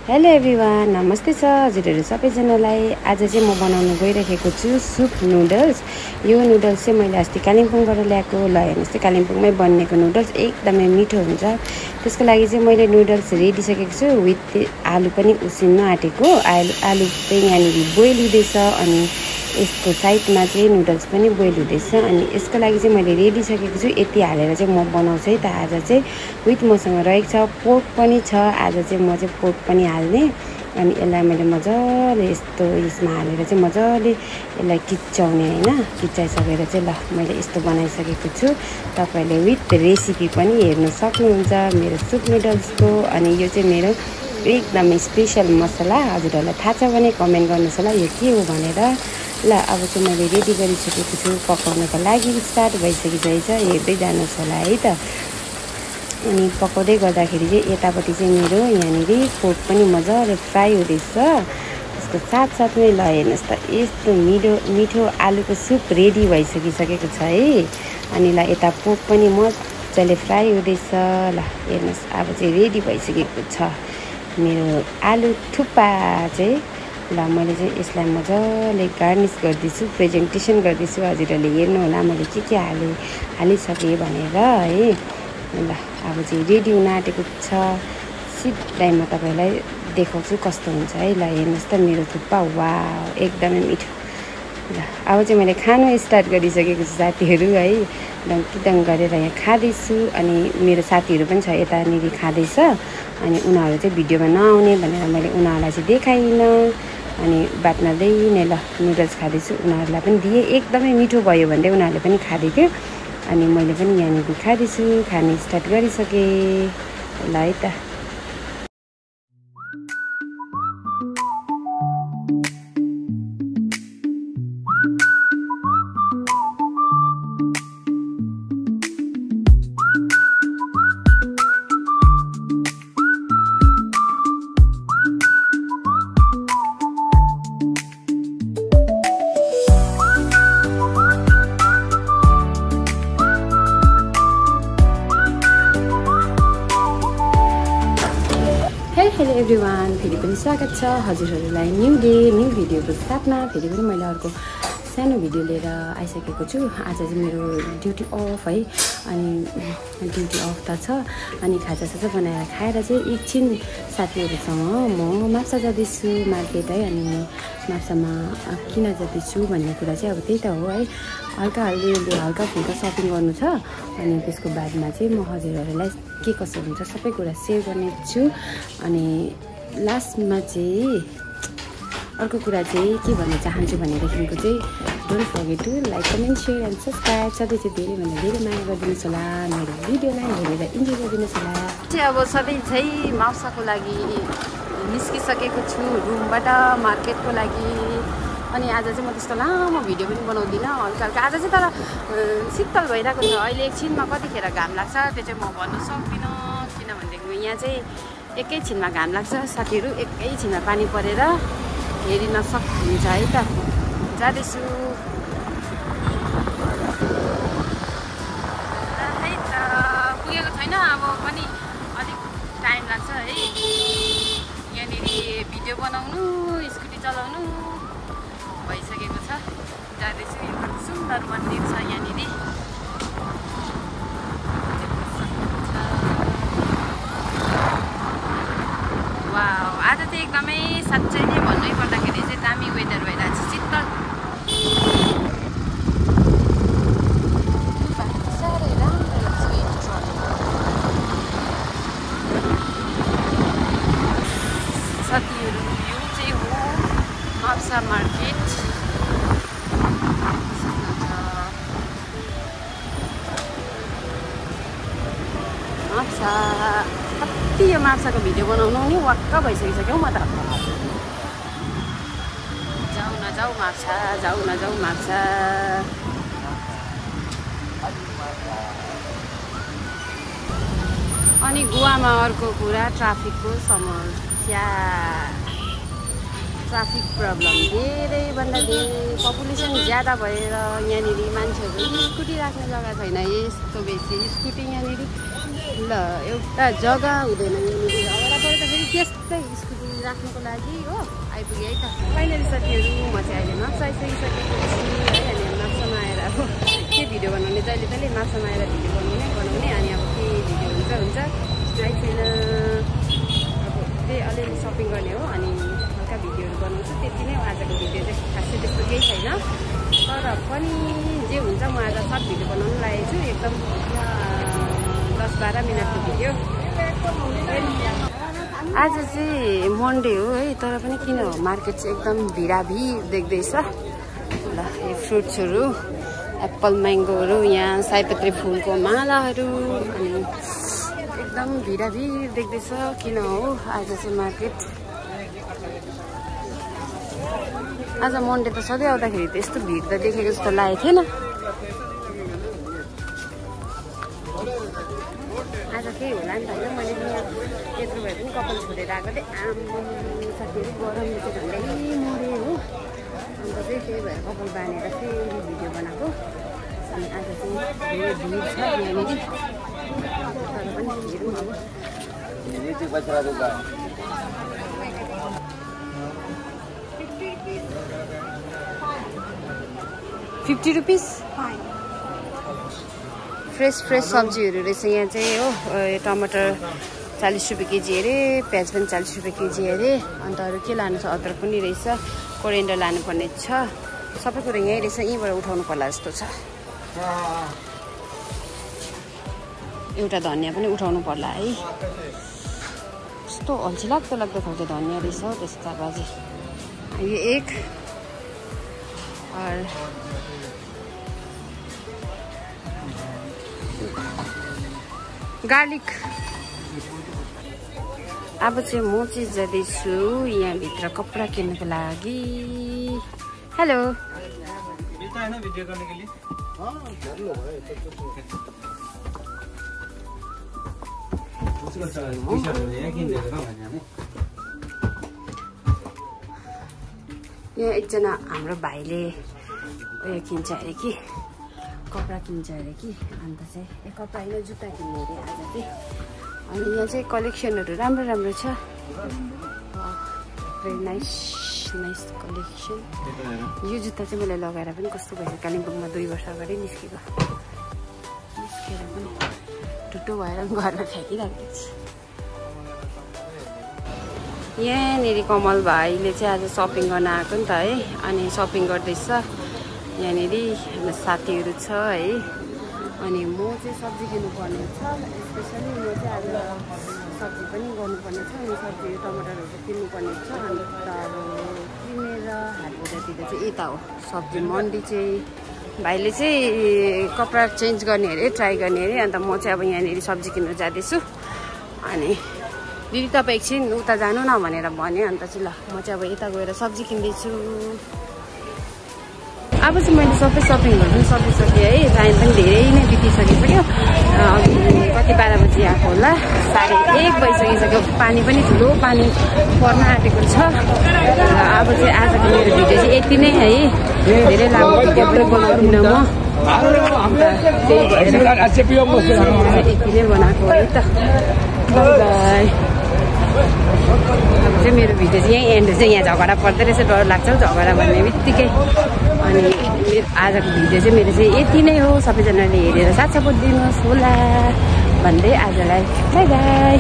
Hello everyone, नमस्ते छ हजुरहरू सबैजनालाई। आज चाहिँ म बनाउन गइरहेको छु सुप नुडल्स। यो नुडल्स चाहिँ मैले अस्ति कालिम्पोङबाट ल्याएको। ल हेर्नुहोस्, कालिम्पोङमै बनेको नुडल्स एकदमै मिठो हुन्छ। त्यसको लागि चाहिँ मैले नुडल्स रेडिसकेको छु विथ आलु पनि उसिन्न आँटेको। आलु चाहिँ यहाँनिर बोइल हुँदैछ अनि यसको साइडमा चाहिँ नुडल्स पनि बोइल हुँदैछ। अनि यसको लागि चाहिँ मैले रेडिसकेको छु। यति हालेर चाहिँ म बनाउँछु है त। आज चाहिँ विथ मसँग रहेको छ पोर्क पनि छ। आज चाहिँ म चाहिँ पोर्क पनि हाल्ने। अनि यसलाई मैले मजाले यस्तो यसमा हालेर चाहिँ मजाले यसलाई किच्चाउने होइन। किच्चाइसकेर चाहिँ ल मैले यस्तो बनाइसकेको छु। तपाईँहरूले विथ रेसिपी पनि हेर्न सक्नुहुन्छ मेरो सुप नुडल्सको। अनि यो चाहिँ मेरो एकदमै स्पेसल मसला। हजुरहरूलाई थाहा छ भने कमेन्ट गर्नुहोस् होला यो के हो भनेर। ल अब चाहिँ मैले रेडी गरिसकेको छु पकाउनको लागि। स्टार्ट भइसकिसकेको छ, हेर्दै जानुहोस् होला है त। अनि पकाउँदै गर्दाखेरि चाहिँ यतापट्टि चाहिँ मेरो यहाँनिर पोर्क पनि मजाले फ्राई हुँदैछ। त्यसको साथसाथमै ल हेर्नुहोस् त यस्तो मिठो आलुको सुप रेडी भइसकिसकेको छ है। अनि ल यता पोर्क पनि मजाले फ्राई हुँदैछ। ल हेर्नुहोस् अब चाहिँ रेडी भइसकेको छ मेरो आलु थुक्पा चाहिँ। ल मैले चाहिँ यसलाई मजाले गार्निस गर्दैछु, प्रेजेन्टेसन गर्दैछु। हजुरहरूले हेर्नु होला मैले के हालिसकेँ भनेर है। ल अब चाहिँ रेडी हुन आँटेको छ। सिधै म तपाईँलाई देखाउँछु कस्तो हुन्छ है। ल हेर्नुहोस् त मेरो थुक्पा, वाह एकदमै मिठो। ल अब चाहिँ मैले खानु स्टार्ट गरिसकेको छु साथीहरू है। डङ्किडङ गरेर यहाँ खाँदैछु। अनि मेरो साथीहरू पनि छ यतानिर खाँदैछ। अनि उनीहरू चाहिँ भिडियोमा नआउने भनेर मैले उनीहरूलाई चाहिँ देखाइनँ। अनि बात मार्दै नै ल नुडल्स खाँदैछु। उनीहरूलाई पनि दिएँ, एकदमै मिठो भयो भन्दै उनीहरूले पनि खाँदै थियो। अनि मैले पनि यहाँनिर खाँदैछु, खाने स्टार्ट गरिसकेँ। ल है त। हेलो एभ्रिवान, फेरि पनि स्वागत छ हजुरहरूलाई न्यू डे न्यू भिडियोको साथमा। फेरि पनि मैले अर्को सानो भिडियो लिएर आइसकेको छु। आज चाहिँ मेरो ड्युटी अफ है। अनि ड्युटी अफ त छ। अनि खाजासाजा बनाएर खाएर चाहिँ एकछिन साथीहरूसँग म माप्सा जाँदैछु मार्केट है। अनि माप्सामा किन जाँदैछु भन्ने कुरा चाहिँ अब त्यही त हो है। हल्का फुल्का सपिङ गर्नु छ। अनि त्यसको बादमा चाहिँ म हजुरहरूलाई के कसो हुन्छ सबै कुरा सेयर गर्नेछु। अनि लास्टमा चाहिँ अर्को कुरा चाहिँ के भन्न चाहन्छु भनेदेखिको चाहिँ don't forget to like comment share and subscribe. सधैँ चाहिँ धेरैभन्दा धेरै माया गरिदिनुहोस् होला। मेरो भिडियोलाई हेरेर इन्जोय गरिदिनुहोस् होला। चाहिँ अब सधैँ चाहिँ माउसाको लागि निस्किसकेको छु रुमबाट मार्केटको लागि। अनि आज चाहिँ म त्यस्तो लामो भिडियो पनि बनाउँदिनँ, हल्का आज चाहिँ तर शीतल भइरहेको छ। अहिले एकछिनमा कतिखेर घाम लाग्छ त्यो चाहिँ म भन्नु सक्दिनँ। किनभनेदेखि यहाँ चाहिँ एकैछिनमा घाम लाग्छ साथीहरू, एकैछिनमा पानी परेर हेरिन सक्नुहुन्छ है त। जाँदैछु है त, पुगेको छैन अब पनि अलिक टाइम लाग्छ है। यहाँनिर भिडियो बनाउनु स्कुटी चलाउनु भइसकेको छ। जाँदैछु, एउटा सुन्दर मन्दिर छ यहाँनिर। वाउ, आज चाहिँ एकदमै साँच्चै नै भन्नै पर्दाखेरि चाहिँ दामी वेदर भइरहेको छ, शीतल। साह्रै राम्रो लाग्छ यो ट्रफिक। साथीहरू यो चाहिँ हो माप्सा मार्केट। माप्सा कति यो माप्साको भिडियो बनाउनु नि वाक्क भइसकिसक्यो म त। जाऊ नजाऊ माप्सा, जाऊ नजाऊ माप्सा। अनि गोवामा अर्को कुरा ट्राफिकको समस्या, ट्राफिक प्रब्लम धेरैभन्दा धेरै। पपुलेसन ज्यादा भएर यहाँनिर मान्छेहरू स्कुटी राख्ने जग्गा छैन यस्तो बेसी स्कुटी यहाँनिर। ल एउटा जग्गा हुँदैन यहाँनिर, अगाडि पऱ्यो त फेरि त्यस्तै स्कुटी राख्नुको लागि हो आइपुग्यो है त। फाइनली साथीहरू म चाहिँ अहिले माछा आइसकिसकेको छु है। अनि माछामा आएर अब के भिडियो बनाउने जहिले तहिले माछामा आएर भिडियो बनाउने अनि अब के भिडियो हुन्छ ट्राई छैन। अब त्यही अलिअलि सपिङ गर्ने हो अनि हल्का भिडियोहरू बनाउँछु त्यति नै हो। आजको भिडियो चाहिँ खासै त्यस्तो केही छैन तर पनि जे हुन्छ म आज सर्ट भिडियो बनाउनु लागेको छु एकदम 10-12 मिनटको भिडियो। आज चाहिँ मन्डे हो है तर पनि किन हो मार्केट चाहिँ एकदम भिडाभिड देख्दैछ। ल यो फ्रुट्सहरू एप्पल म्याङ्गोहरू यहाँ सयपत्री फुलको मालाहरू अनि एकदम भिडाभिड देख्दैछ। किन हो आज चाहिँ मार्केट आज मन्डे त सधैँ आउँदाखेरि त यस्तो भिड त देखेको जस्तो लागेको थिएन। आज केही होला नि त होइन मैले यहाँ त्यत्रो भए पनि कपाल छोडेर आएको थिएँ। आम्मा साथीहरू गरमले चाहिँ झन्डै मऱ्यो हो अन्त चाहिँ त्यही भएर कपाल बाँधेर फेरि भिडियो बनाएको। अनि आज चाहिँ धेरै भिड छ यहाँनिर तर पनि हेरौँ अब। 50 रुपिस फ्रेस सब्जीहरू रहेछ यहाँ चाहिँ हो। टमाटर 40 रुपियाँ केजी अरे, प्याज पनि 40 रुपियाँ केजी अरे। अन्त अरू के लानु छ अदरक पनि रहेछ, कोरिएन्डर लानुपर्ने छ, सबै कुरो यहीँ रहेछ। यहीँबाट उठाउनु पर्ला जस्तो छ। एउटा धनियाँ पनि उठाउनु पर्ला है। कस्तो अल्छी लाग्दो खालको धनियाँ रहेछ हौ त्यसको बाजे। यो एक और गार्लिक। अब चाहिँ म चाहिँ जाँदैछु यहाँभित्र कपडा किन्नको लागि। हेलो यहाँ एकजना हाम्रो भाइले उयो किन्छ अरे कि कपडा किन्छ अरे कि अन्त चाहिँ कपडा होइन जुत्ता किन्ने अरे आज चाहिँ। अनि यहाँ चाहिँ कलेक्सनहरू राम्रो छ। Very nice collection. यो जुत्ता चाहिँ मैले लगाएर पनि कस्तो भएछ कालिम्पोङमा 2 वर्ष अगाडि निस्केर पनि टुटो भएर घरमा फ्याँकिराखेको छु। यहाँनिर कमल भाइले चाहिँ आज सपिङ गर्न आएको नि त है। अनि सपिङ गर्दैछ यहाँनिर हाम्रो साथीहरू छ है। अनि म चाहिँ सब्जी किन्नुपर्ने छ, स्पेसली म चाहिँ आज सब्जी पनि गर्नुपर्ने छ। अनि सब्जी टमाटरहरू किन्नुपर्ने छ। अन्त अब किनेर हाट बजारतिर चाहिँ यता हो सब्जी मन्डी चाहिँ। भाइले चाहिँ कपडा चेन्ज गर्ने अरे, ट्राई गर्ने अरे। अन्त म चाहिँ अब यहाँनिर सब्जी किन्नु जाँदैछु। अनि दिदी तपाईँ एकछिन उता जानु न भनेर भने। अन्त चाहिँ ल म चाहिँ अब यता गएर सब्जी किन्दैछु। अब चाहिँ मैले सबै सपिङहरू पनि सकिसकेँ है। टाइम पनि धेरै नै बितिसकिसक्यो। कति 12 बजी आएको होला, 1:30 भइसकिसक्यो। पानी पनि ठुलो पानी पर्न आँटेको छ। अब चाहिँ आजको मेरो भिडियो चाहिँ यति नै है। धेरै लामो भिडियो पनि बनाउँदिनँ म। त्यही भएर यति नै बनाएको है त। बाई। अब चाहिँ मेरो भिडियो चाहिँ यहीँ एन्ड चाहिँ यहाँ झगडा पर्दो रहेछ, डर लाग्छ झगडा भन्ने बित्तिकै। अनि आजको भिडियो चाहिँ मेरो चाहिँ यति नै हो। सबैजनाले हेरेर साथ सपोर्ट दिनुहोस् होला भन्दै आजलाई बाई बाई।